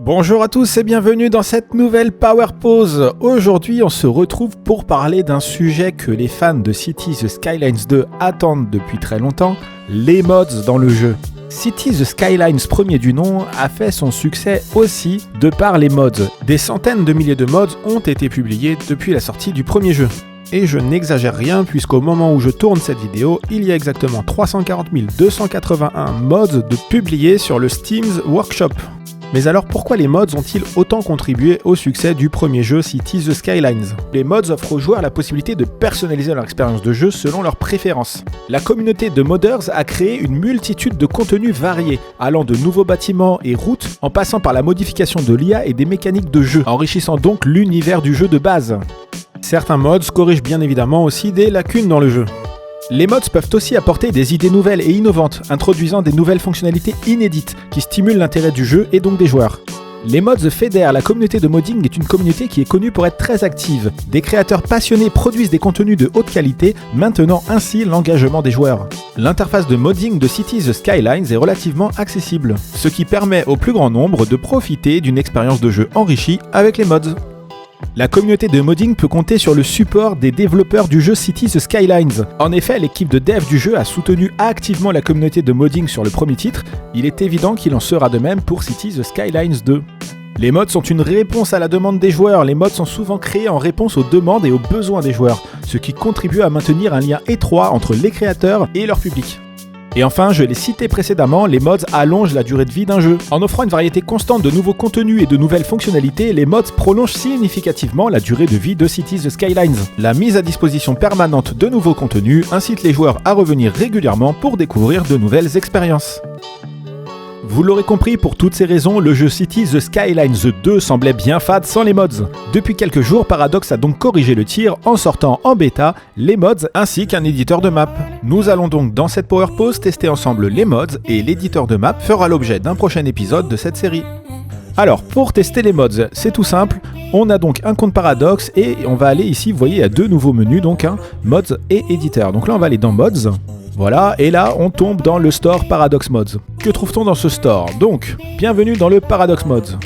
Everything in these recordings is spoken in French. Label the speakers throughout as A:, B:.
A: Bonjour à tous et bienvenue dans cette nouvelle Power Pause. Aujourd'hui, on se retrouve pour parler d'un sujet que les fans de Cities Skylines 2 attendent depuis très longtemps, les mods dans le jeu. Cities Skylines, premier du nom, a fait son succès aussi de par les mods. Des centaines de milliers de mods ont été publiés depuis la sortie du premier jeu. Et je n'exagère rien puisqu'au moment où je tourne cette vidéo, il y a exactement 340 281 mods de publiés sur le Steam's Workshop. Mais alors pourquoi les mods ont-ils autant contribué au succès du premier jeu Cities Skylines ? Les mods offrent aux joueurs la possibilité de personnaliser leur expérience de jeu selon leurs préférences. La communauté de modders a créé une multitude de contenus variés, allant de nouveaux bâtiments et routes, en passant par la modification de l'IA et des mécaniques de jeu, enrichissant donc l'univers du jeu de base. Certains mods corrigent bien évidemment aussi des lacunes dans le jeu. Les mods peuvent aussi apporter des idées nouvelles et innovantes, introduisant des nouvelles fonctionnalités inédites qui stimulent l'intérêt du jeu et donc des joueurs. Les mods fédèrent, la communauté de modding est une communauté qui est connue pour être très active. Des créateurs passionnés produisent des contenus de haute qualité, maintenant ainsi l'engagement des joueurs. L'interface de modding de Cities Skylines est relativement accessible, ce qui permet au plus grand nombre de profiter d'une expérience de jeu enrichie avec les mods. La communauté de modding peut compter sur le support des développeurs du jeu Cities Skylines. En effet, l'équipe de dev du jeu a soutenu activement la communauté de modding sur le premier titre. Il est évident qu'il en sera de même pour Cities Skylines 2. Les mods sont une réponse à la demande des joueurs. Les mods sont souvent créés en réponse aux demandes et aux besoins des joueurs, ce qui contribue à maintenir un lien étroit entre les créateurs et leur public. Et enfin, je l'ai cité précédemment, les mods allongent la durée de vie d'un jeu. En offrant une variété constante de nouveaux contenus et de nouvelles fonctionnalités, les mods prolongent significativement la durée de vie de Cities Skylines. La mise à disposition permanente de nouveaux contenus incite les joueurs à revenir régulièrement pour découvrir de nouvelles expériences. Vous l'aurez compris, pour toutes ces raisons, le jeu Cities Skylines 2 semblait bien fade sans les mods. Depuis quelques jours, Paradox a donc corrigé le tir en sortant en bêta les mods ainsi qu'un éditeur de map. Nous allons donc dans cette Power Pause tester ensemble les mods et l'éditeur de map fera l'objet d'un prochain épisode de cette série. Alors, pour tester les mods, c'est tout simple, on a donc un compte Paradox et on va aller ici, vous voyez, il y a deux nouveaux menus, donc mods et éditeur. Donc là, on va aller dans mods. Voilà, et là, on tombe dans le store Paradox Mods. Que trouve-t-on dans ce store ? Donc, bienvenue dans le Paradox Mods.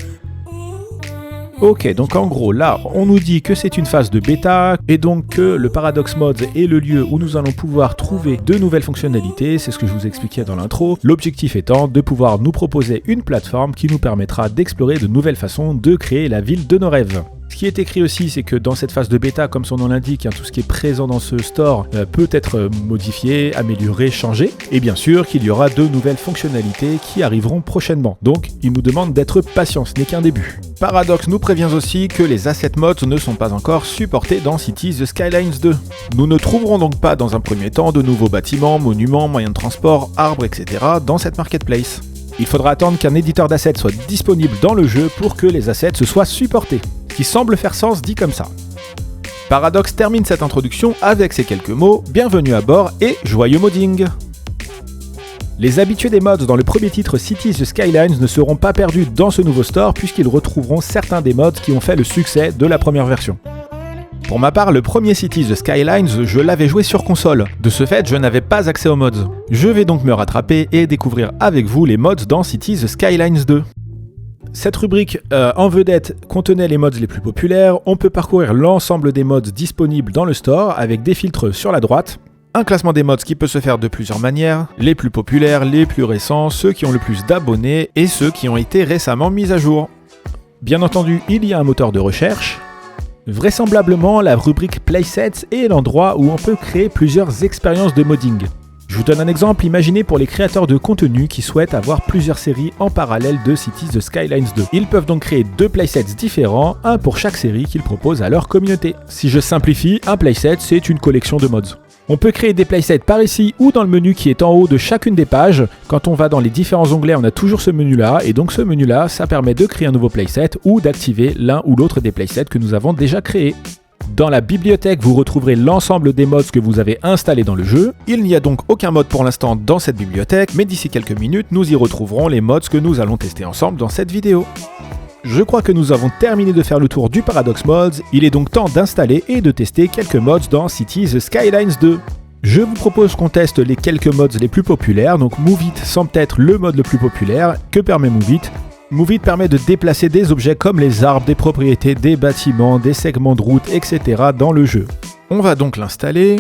A: Ok, donc en gros, là, on nous dit que c'est une phase de bêta, et donc que le Paradox Mods est le lieu où nous allons pouvoir trouver de nouvelles fonctionnalités, c'est ce que je vous expliquais dans l'intro, l'objectif étant de pouvoir nous proposer une plateforme qui nous permettra d'explorer de nouvelles façons de créer la ville de nos rêves. Ce qui est écrit aussi, c'est que dans cette phase de bêta, comme son nom l'indique, tout ce qui est présent dans ce store peut être modifié, amélioré, changé. Et bien sûr qu'il y aura de nouvelles fonctionnalités qui arriveront prochainement. Donc, il nous demande d'être patient, ce n'est qu'un début. Paradox nous prévient aussi que les asset mods ne sont pas encore supportés dans Cities Skylines 2. Nous ne trouverons donc pas dans un premier temps de nouveaux bâtiments, monuments, moyens de transport, arbres, etc. dans cette marketplace. Il faudra attendre qu'un éditeur d'assets soit disponible dans le jeu pour que les assets se soient supportés. Ce qui semble faire sens dit comme ça. Paradox termine cette introduction avec ces quelques mots, bienvenue à bord et joyeux modding. Les habitués des mods dans le premier titre Cities Skylines ne seront pas perdus dans ce nouveau store puisqu'ils retrouveront certains des mods qui ont fait le succès de la première version. Pour ma part, le premier Cities Skylines, je l'avais joué sur console. De ce fait, je n'avais pas accès aux mods. Je vais donc me rattraper et découvrir avec vous les mods dans Cities Skylines 2. Cette rubrique en vedette contenait les mods les plus populaires. On peut parcourir l'ensemble des mods disponibles dans le store avec des filtres sur la droite. Un classement des mods qui peut se faire de plusieurs manières. Les plus populaires, les plus récents, ceux qui ont le plus d'abonnés et ceux qui ont été récemment mis à jour. Bien entendu, il y a un moteur de recherche. Vraisemblablement, la rubrique Playsets est l'endroit où on peut créer plusieurs expériences de modding. Je vous donne un exemple, imaginez pour les créateurs de contenu qui souhaitent avoir plusieurs séries en parallèle de Cities Skylines 2. Ils peuvent donc créer deux playsets différents, un pour chaque série qu'ils proposent à leur communauté. Si je simplifie, un playset c'est une collection de mods. On peut créer des playsets par ici ou dans le menu qui est en haut de chacune des pages. Quand on va dans les différents onglets, on a toujours ce menu-là, et donc ce menu-là, ça permet de créer un nouveau playset ou d'activer l'un ou l'autre des playsets que nous avons déjà créés. Dans la bibliothèque, vous retrouverez l'ensemble des mods que vous avez installés dans le jeu. Il n'y a donc aucun mod pour l'instant dans cette bibliothèque, mais d'ici quelques minutes, nous y retrouverons les mods que nous allons tester ensemble dans cette vidéo. Je crois que nous avons terminé de faire le tour du Paradox Mods, il est donc temps d'installer et de tester quelques mods dans Cities Skylines 2. Je vous propose qu'on teste les quelques mods les plus populaires, donc Move It semble être le mode le plus populaire. Que permet Move It ? Move It permet de déplacer des objets comme les arbres, des propriétés, des bâtiments, des segments de route, etc. dans le jeu. On va donc l'installer.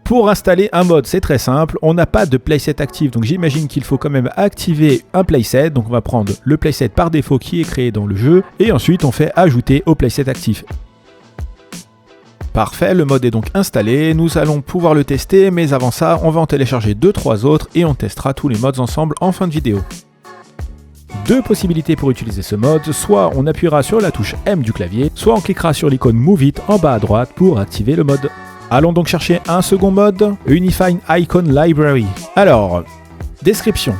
A: Pour installer un mode, c'est très simple, on n'a pas de playset actif, donc j'imagine qu'il faut quand même activer un playset. Donc on va prendre le playset par défaut qui est créé dans le jeu, et ensuite on fait ajouter au playset actif. Parfait, le mode est donc installé, nous allons pouvoir le tester, mais avant ça, on va en télécharger 2-3 autres et on testera tous les modes ensemble en fin de vidéo. Deux possibilités pour utiliser ce mode, soit on appuiera sur la touche M du clavier, soit on cliquera sur l'icône Move It en bas à droite pour activer le mode. Allons donc chercher un second mode, Unifying Icon Library. Alors, description.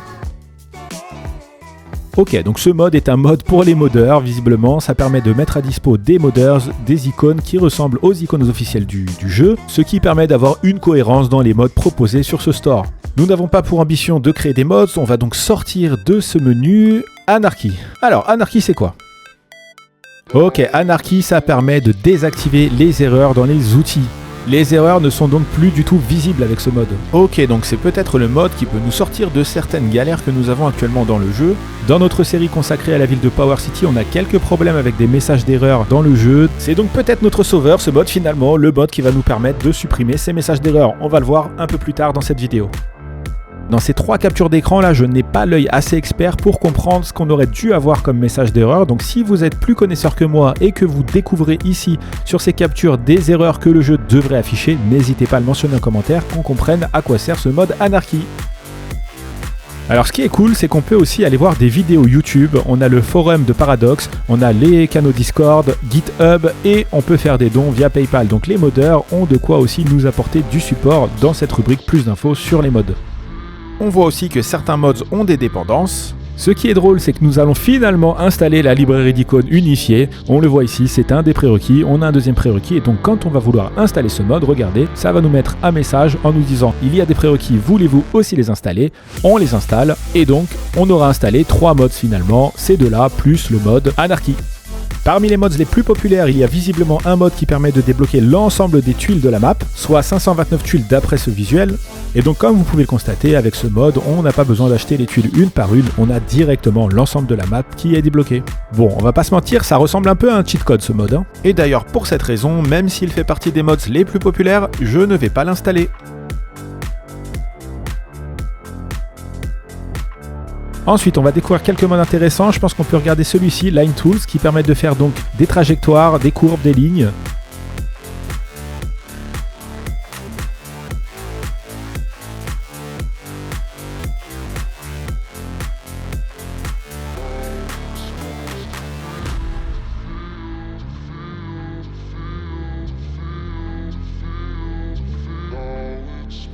A: Ok, donc ce mode est un mode pour les modeurs, visiblement, ça permet de mettre à dispo des modeurs, des icônes qui ressemblent aux icônes officielles du jeu, ce qui permet d'avoir une cohérence dans les modes proposés sur ce store. Nous n'avons pas pour ambition de créer des mods, on va donc sortir de ce menu Anarchy. Alors, Anarchy c'est quoi ? Ok, Anarchy ça permet de désactiver les erreurs dans les outils. Les erreurs ne sont donc plus du tout visibles avec ce mode. Ok, donc c'est peut-être le mode qui peut nous sortir de certaines galères que nous avons actuellement dans le jeu. Dans notre série consacrée à la ville de Power City, on a quelques problèmes avec des messages d'erreur dans le jeu. C'est donc peut-être notre sauveur, ce mode finalement, le mode qui va nous permettre de supprimer ces messages d'erreur. On va le voir un peu plus tard dans cette vidéo. Dans ces 3 captures d'écran là, je n'ai pas l'œil assez expert pour comprendre ce qu'on aurait dû avoir comme message d'erreur. Donc si vous êtes plus connaisseur que moi et que vous découvrez ici sur ces captures des erreurs que le jeu devrait afficher, n'hésitez pas à le mentionner en commentaire qu'on comprenne à quoi sert ce mode Anarchy. Alors ce qui est cool, c'est qu'on peut aussi aller voir des vidéos YouTube, on a le forum de Paradox, on a les canaux Discord, GitHub et on peut faire des dons via PayPal. Donc les modeurs ont de quoi aussi nous apporter du support dans cette rubrique plus d'infos sur les mods. On voit aussi que certains mods ont des dépendances. Ce qui est drôle, c'est que nous allons finalement installer la librairie d'icônes unifiée. On le voit ici, c'est un des prérequis. On a un deuxième prérequis et donc quand on va vouloir installer ce mode, regardez, ça va nous mettre un message en nous disant il y a des prérequis, voulez-vous aussi les installer ? On les installe et donc on aura installé 3 mods finalement, ces deux-là plus le mode Anarchy. Parmi les mods les plus populaires, il y a visiblement un mode qui permet de débloquer l'ensemble des tuiles de la map, soit 529 tuiles d'après ce visuel. Et donc comme vous pouvez le constater, avec ce mode, on n'a pas besoin d'acheter les tuiles une par une, on a directement l'ensemble de la map qui est débloqué. Bon, on va pas se mentir, ça ressemble un peu à un cheat code ce mode. Hein. Et d'ailleurs pour cette raison, même s'il fait partie des mods les plus populaires, je ne vais pas l'installer. Ensuite, on va découvrir quelques modes intéressants. Je pense qu'on peut regarder celui-ci, Line Tools, qui permet de faire donc des trajectoires, des courbes, des lignes.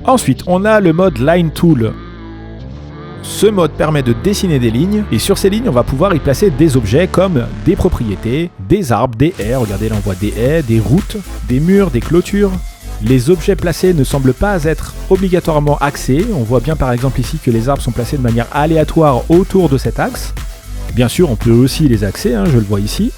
A: Ensuite, on a le mode Line Tool. Ce mode permet de dessiner des lignes, et sur ces lignes, on va pouvoir y placer des objets comme des propriétés, des arbres, des haies, regardez là on voit des haies, des routes, des murs, des clôtures. Les objets placés ne semblent pas être obligatoirement axés, on voit bien par exemple ici que les arbres sont placés de manière aléatoire autour de cet axe. Bien sûr, on peut aussi les axer, je le vois ici.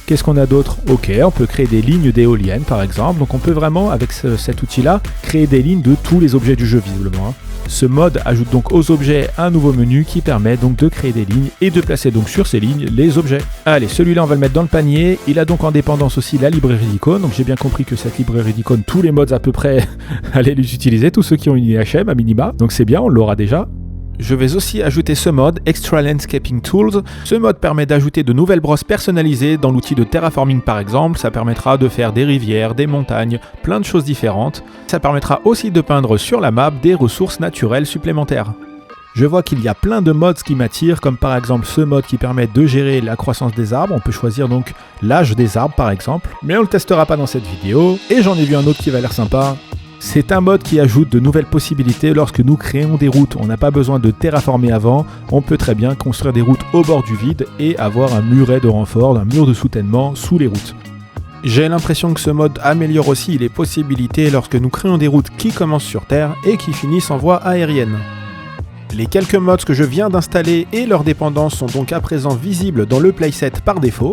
A: Qu'est-ce qu'on a d'autre ? Ok, on peut créer des lignes d'éoliennes par exemple, donc on peut vraiment avec cet outil-là créer des lignes de tous les objets du jeu visiblement. Ce mode ajoute donc aux objets un nouveau menu qui permet donc de créer des lignes et de placer donc sur ces lignes les objets. Allez, celui-là on va le mettre dans le panier. Il a donc en dépendance aussi la librairie d'icônes. Donc j'ai bien compris que cette librairie d'icônes, tous les mods à peu près allaient les utiliser, tous ceux qui ont une IHM à minima. Donc c'est bien, on l'aura déjà. Je vais aussi ajouter ce mode, Extra Landscaping Tools. Ce mode permet d'ajouter de nouvelles brosses personnalisées dans l'outil de terraforming par exemple. Ça permettra de faire des rivières, des montagnes, plein de choses différentes. Ça permettra aussi de peindre sur la map des ressources naturelles supplémentaires. Je vois qu'il y a plein de mods qui m'attirent, comme par exemple ce mode qui permet de gérer la croissance des arbres. On peut choisir donc l'âge des arbres par exemple. Mais on le testera pas dans cette vidéo. Et j'en ai vu un autre qui va l'air sympa. C'est un mode qui ajoute de nouvelles possibilités lorsque nous créons des routes. On n'a pas besoin de terraformer avant, on peut très bien construire des routes au bord du vide et avoir un muret de renfort, un mur de soutènement sous les routes. J'ai l'impression que ce mode améliore aussi les possibilités lorsque nous créons des routes qui commencent sur terre et qui finissent en voie aérienne. Les quelques mods que je viens d'installer et leurs dépendances sont donc à présent visibles dans le playset par défaut.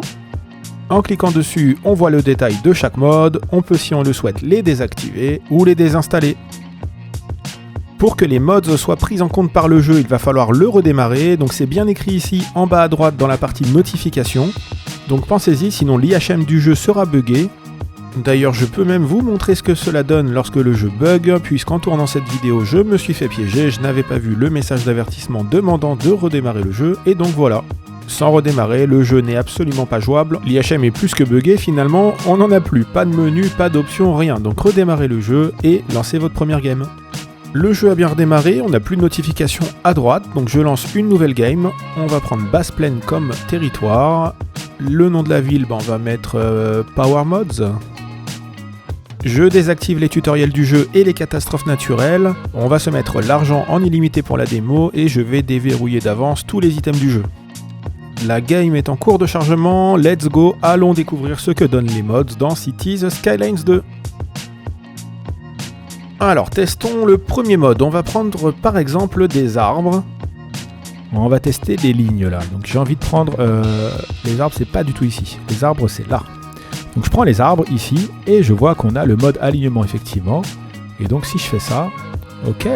A: En cliquant dessus, on voit le détail de chaque mode, on peut si on le souhaite les désactiver ou les désinstaller. Pour que les mods soient pris en compte par le jeu, il va falloir le redémarrer. Donc c'est bien écrit ici en bas à droite dans la partie notification. Donc pensez-y, sinon l'IHM du jeu sera buggé. D'ailleurs, je peux même vous montrer ce que cela donne lorsque le jeu bug, puisqu'en tournant cette vidéo, je me suis fait piéger, je n'avais pas vu le message d'avertissement demandant de redémarrer le jeu, et donc voilà. Sans redémarrer, le jeu n'est absolument pas jouable, l'IHM est plus que buggé, finalement, on n'en a plus, pas de menu, pas d'option, rien, donc redémarrez le jeu et lancez votre première game. Le jeu a bien redémarré, on n'a plus de notification à droite, donc je lance une nouvelle game, on va prendre Basse Plaine comme territoire, le nom de la ville, on va mettre Power Mods. Je désactive les tutoriels du jeu et les catastrophes naturelles. On va se mettre l'argent en illimité pour la démo et je vais déverrouiller d'avance tous les items du jeu. La game est en cours de chargement, let's go, allons découvrir ce que donnent les mods dans Cities Skylines 2. Alors testons le premier mode, on va prendre par exemple des arbres. On va tester les lignes là, donc j'ai envie de prendre... les arbres c'est pas du tout ici, les arbres c'est là. Donc je prends les arbres ici et je vois qu'on a le mode alignement effectivement. Et donc si je fais ça, ok.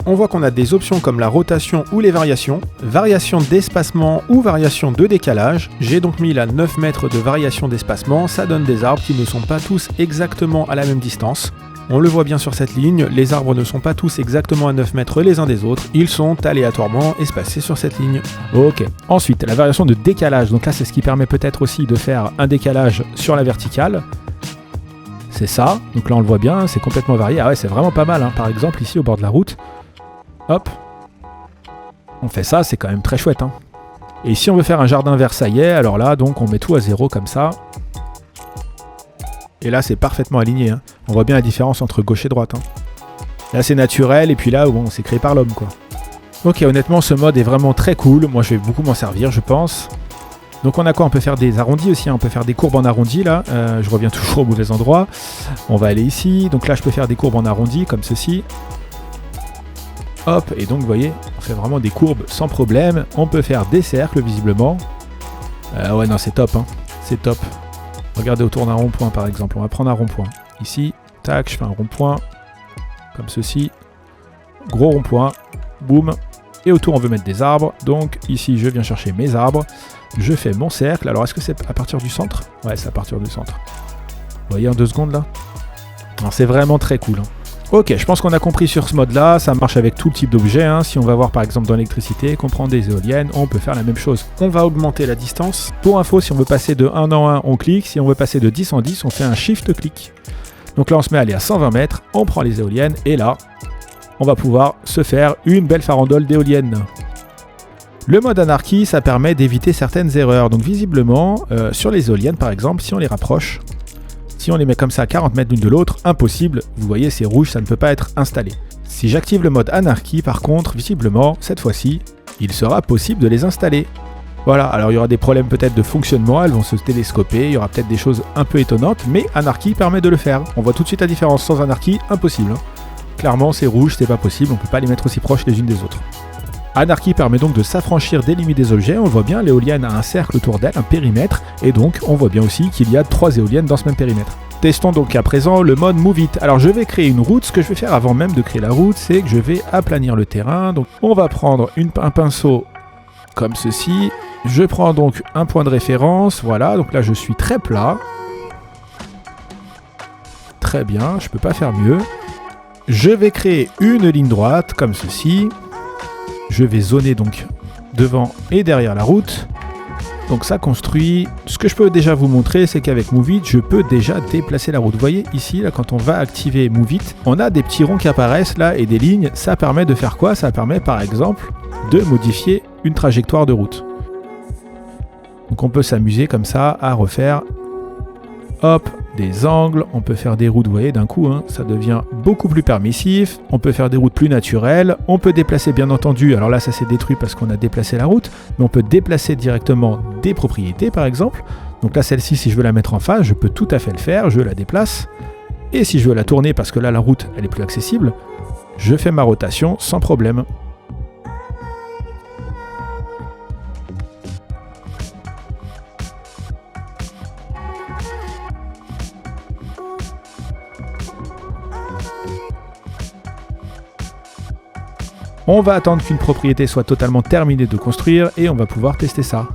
A: On voit qu'on a des options comme la rotation ou les variations, variation d'espacement ou variation de décalage. J'ai donc mis la 9 mètres de variation d'espacement, ça donne des arbres qui ne sont pas tous exactement à la même distance. On le voit bien sur cette ligne, les arbres ne sont pas tous exactement à 9 mètres les uns des autres, ils sont aléatoirement espacés sur cette ligne. Ok. Ensuite, la variation de décalage, donc là c'est ce qui permet peut-être aussi de faire un décalage sur la verticale. C'est ça, donc là on le voit bien, c'est complètement varié. Ah ouais, c'est vraiment pas mal, hein. Par exemple ici au bord de la route, hop, on fait ça, c'est quand même très chouette. Hein. Et si on veut faire un jardin versaillais, alors là donc on met tout à 0 comme ça. Et là c'est parfaitement aligné, hein. On voit bien la différence entre gauche et droite. Hein. Là c'est naturel et puis là bon, c'est créé par l'homme quoi. Ok, honnêtement ce mode est vraiment très cool, moi je vais beaucoup m'en servir je pense. Donc on a quoi? On peut faire des arrondis aussi, hein. On peut faire des courbes en arrondi là, je reviens toujours au mauvais endroit. On va aller ici, donc là je peux faire des courbes en arrondi comme ceci. Hop, et donc vous voyez, on fait vraiment des courbes sans problème. On peut faire des cercles visiblement. Ouais non c'est top, hein. C'est top. Regardez autour d'un rond-point par exemple, on va prendre un rond-point. Ici, tac, je fais un rond-point, comme ceci. Gros rond-point, boum. Et autour on veut mettre des arbres, donc ici je viens chercher mes arbres. Je fais mon cercle, alors est-ce que c'est à partir du centre? Ouais, c'est à partir du centre. Vous voyez en 2 secondes là? C'est vraiment très cool. Hein. Ok, je pense qu'on a compris sur ce mode-là, ça marche avec tout type d'objets. Hein. Si on va voir par exemple dans l'électricité, qu'on prend des éoliennes, on peut faire la même chose. On va augmenter la distance. Pour info, si on veut passer de 1 en 1, on clique. Si on veut passer de 10 en 10, on fait un shift-clic. Donc là, on se met à aller à 120 mètres, on prend les éoliennes, et là, on va pouvoir se faire une belle farandole d'éoliennes. Le mode anarchie, ça permet d'éviter certaines erreurs. Donc visiblement, sur les éoliennes par exemple, si on les rapproche, si on les met comme ça à 40 mètres l'une de l'autre, impossible, vous voyez c'est rouge, ça ne peut pas être installé. Si j'active le mode anarchie par contre, visiblement, cette fois-ci, il sera possible de les installer. Voilà, alors il y aura des problèmes peut-être de fonctionnement, elles vont se télescoper, il y aura peut-être des choses un peu étonnantes, mais anarchie permet de le faire. On voit tout de suite la différence, sans anarchie, impossible. Hein. Clairement c'est rouge, c'est pas possible, on ne peut pas les mettre aussi proches les unes des autres. Anarchie permet donc de s'affranchir des limites des objets, on le voit bien, l'éolienne a un cercle autour d'elle, un périmètre, et donc on voit bien aussi qu'il y a 3 éoliennes dans ce même périmètre. Testons donc à présent le mode Move It. Alors je vais créer une route, ce que je vais faire avant même de créer la route, c'est que je vais aplanir le terrain. Donc on va prendre un pinceau comme ceci, je prends donc un point de référence, voilà, donc là je suis très plat. Très bien, je peux pas faire mieux. Je vais créer une ligne droite comme ceci. Je vais zoner donc devant et derrière la route. Donc ça construit. Ce que je peux déjà vous montrer, c'est qu'avec Move It, je peux déjà déplacer la route. Vous voyez ici, là, quand on va activer Move It, on a des petits ronds qui apparaissent là et des lignes. Ça permet de faire quoi? Ça permet par exemple de modifier une trajectoire de route. Donc on peut s'amuser comme ça à refaire, hop, des angles, on peut faire des routes, vous voyez, d'un coup, hein, ça devient beaucoup plus permissif, on peut faire des routes plus naturelles, on peut déplacer bien entendu, alors là ça s'est détruit parce qu'on a déplacé la route, mais on peut déplacer directement des propriétés par exemple, donc là celle-ci si je veux la mettre en face, je peux tout à fait le faire, je la déplace, et si je veux la tourner parce que là la route elle est plus accessible, je fais ma rotation sans problème. On va attendre qu'une propriété soit totalement terminée de construire et on va pouvoir tester ça.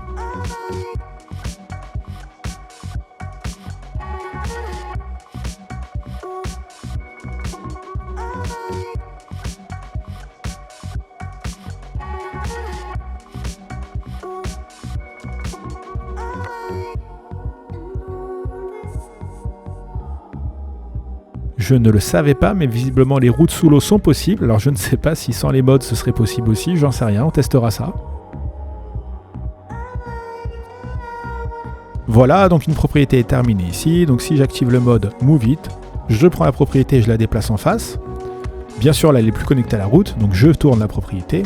A: Je ne le savais pas, mais visiblement les routes sous l'eau sont possibles. Alors je ne sais pas si sans les mods ce serait possible aussi, j'en sais rien, on testera ça. Voilà, donc une propriété est terminée ici. Donc si j'active le mode Move It, je prends la propriété et je la déplace en face. Bien sûr, là elle est plus connectée à la route, donc je tourne la propriété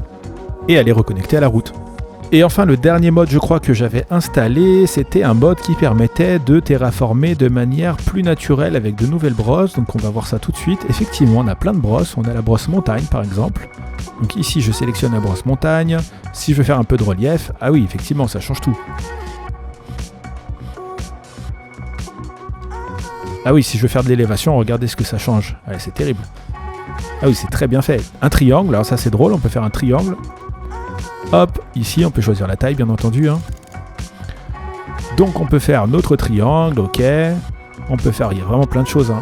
A: et elle est reconnectée à la route. Et enfin, le dernier mode, je crois que j'avais installé, c'était un mode qui permettait de terraformer de manière plus naturelle avec de nouvelles brosses. Donc on va voir ça tout de suite. Effectivement, on a plein de brosses. On a la brosse montagne par exemple. Donc ici, je sélectionne la brosse montagne. Si je veux faire un peu de relief, ah oui, effectivement, ça change tout. Ah oui, si je veux faire de l'élévation, regardez ce que ça change. Ouais, c'est terrible. Ah oui, c'est très bien fait. Un triangle, alors ça c'est drôle, on peut faire un triangle. Hop, ici on peut choisir la taille bien entendu. Donc on peut faire notre triangle, ok. On peut faire, il y a vraiment plein de choses.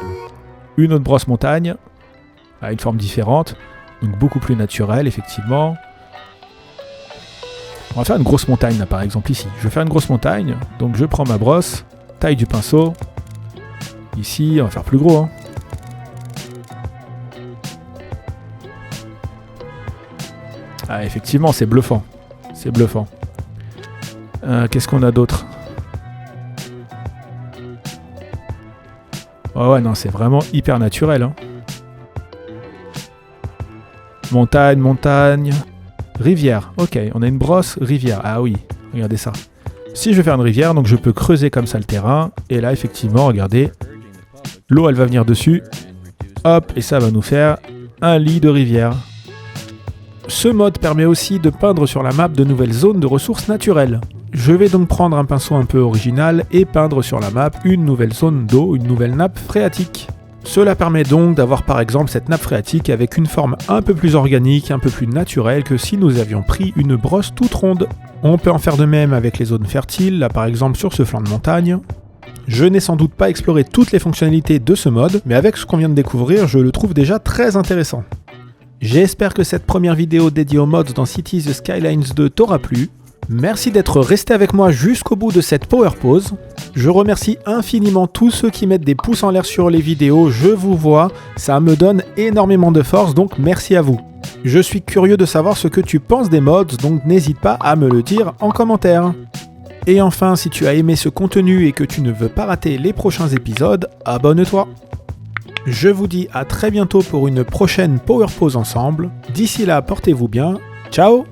A: Une autre brosse montagne, à une forme différente, donc beaucoup plus naturelle effectivement. On va faire une grosse montagne là par exemple ici. Je vais faire une grosse montagne, donc je prends ma brosse, taille du pinceau. Ici on va faire plus gros. Ah, effectivement, c'est bluffant. C'est bluffant. Qu'est-ce qu'on a d'autre? Oh ouais, non, c'est vraiment hyper naturel. Montagne, montagne. Rivière. Ok, on a une brosse rivière. Ah oui, regardez ça. Si je veux faire une rivière, donc je peux creuser comme ça le terrain. Et là, effectivement, regardez. L'eau, elle va venir dessus. Hop, et ça va nous faire un lit de rivière. Ce mode permet aussi de peindre sur la map de nouvelles zones de ressources naturelles. Je vais donc prendre un pinceau un peu original et peindre sur la map une nouvelle zone d'eau, une nouvelle nappe phréatique. Cela permet donc d'avoir par exemple cette nappe phréatique avec une forme un peu plus organique, un peu plus naturelle que si nous avions pris une brosse toute ronde. On peut en faire de même avec les zones fertiles, là par exemple sur ce flanc de montagne. Je n'ai sans doute pas exploré toutes les fonctionnalités de ce mode, mais avec ce qu'on vient de découvrir, je le trouve déjà très intéressant. J'espère que cette première vidéo dédiée aux mods dans Cities Skylines 2 t'aura plu. Merci d'être resté avec moi jusqu'au bout de cette Power Pause. Je remercie infiniment tous ceux qui mettent des pouces en l'air sur les vidéos, je vous vois, ça me donne énormément de force, donc merci à vous. Je suis curieux de savoir ce que tu penses des mods, donc n'hésite pas à me le dire en commentaire. Et enfin, si tu as aimé ce contenu et que tu ne veux pas rater les prochains épisodes, abonne-toi. Je vous dis à très bientôt pour une prochaine Power Pause ensemble. D'ici là, portez-vous bien. Ciao!